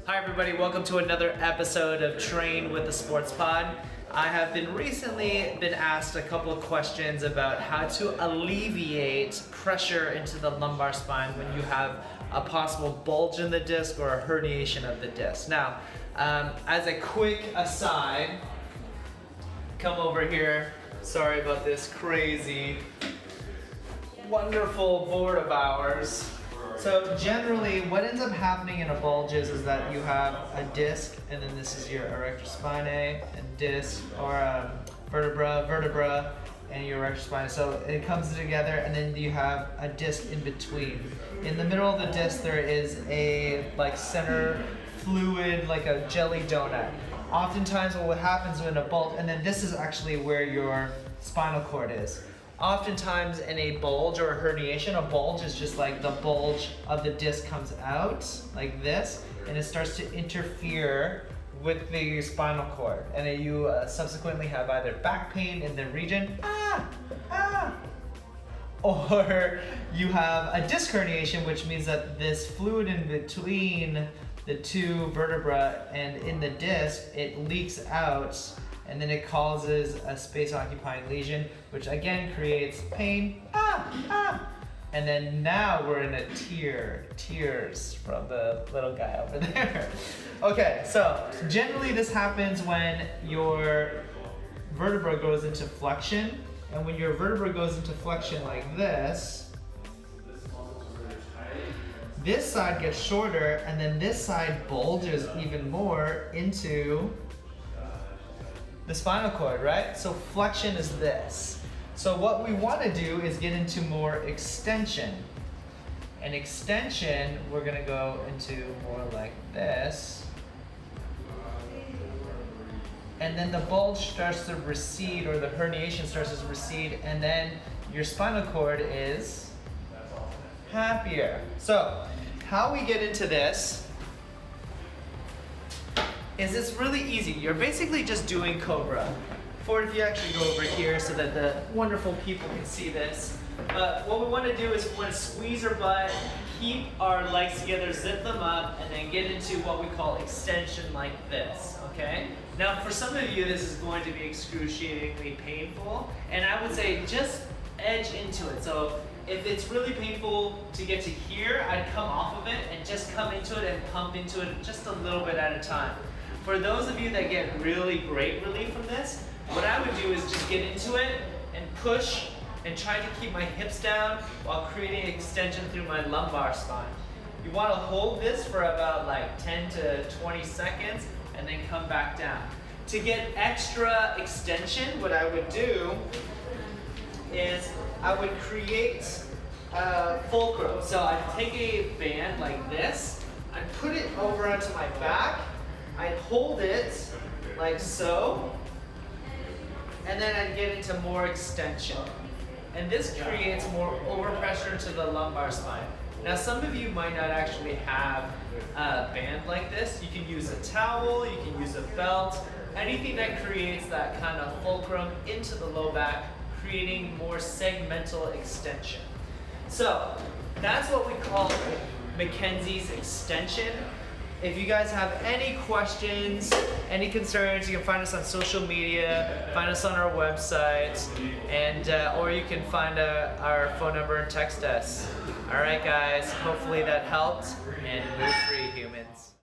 Hi everybody, welcome to another episode of Train with the Sports Pod. I have recently been asked a couple of questions about how to alleviate pressure into the lumbar spine when you have a possible bulge in the disc or a herniation of the disc. Now, as a quick aside, come over here. Sorry about this crazy, wonderful board of ours. So generally, what ends up happening in a bulge is that you have a disc, and then this is your erector spinae, and disc, or vertebra, and your erector spinae. So it comes together, and then you have a disc in between. In the middle of the disc, there is a center fluid, like a jelly donut. Oftentimes, what happens in a bulge, and then this is actually where your spinal cord is. Oftentimes in a bulge or a herniation, a bulge is just like the bulge of the disc comes out like this, and it starts to interfere with the spinal cord, and then you subsequently have either back pain in the region, or you have a disc herniation, which means that this fluid in between the two vertebrae and in the disc, it leaks out, and then it causes a space-occupying lesion, which again creates pain. And then now we're in a tears from the little guy over there. Okay, so generally this happens when your vertebra goes into flexion, and when your vertebra goes into flexion like this side gets shorter, and then this side bulges even more into the spinal cord, right? So flexion is this. So what we want to do is get into more extension. And extension, we're gonna go into more like this. And then the bulge starts to recede, or the herniation starts to recede, and then your spinal cord is happier. So how we get into this is it's really easy. You're basically just doing Cobra. If you actually go over here so that the wonderful people can see this. What we want to do is we want to squeeze our butt, keep our legs together, zip them up, and then get into what we call extension like this, okay? Now for some of you this is going to be excruciatingly painful, and I would say just edge into it. So if it's really painful to get to here, I'd come off of it and just come into it and pump into it just a little bit at a time. For those of you that get really great relief from this, what I would do is just get into it and push and try to keep my hips down while creating extension through my lumbar spine. You want to hold this for about 10 to 20 seconds and then come back down. To get extra extension, what I would do is I would create a fulcrum. So I'd take a band like this, I'd put it over onto my back, I'd hold it like so, and then I'd get into more extension. And this creates more overpressure to the lumbar spine. Now some of you might not actually have a band like this. You can use a towel, you can use a belt, anything that creates that kind of fulcrum into the low back, creating more segmental extension. So that's what we call Mackenzie's extension. If you guys have any questions, any concerns, you can find us on social media, find us on our website, and or you can find our phone number and text us. All right, guys, hopefully that helped, and move free, humans.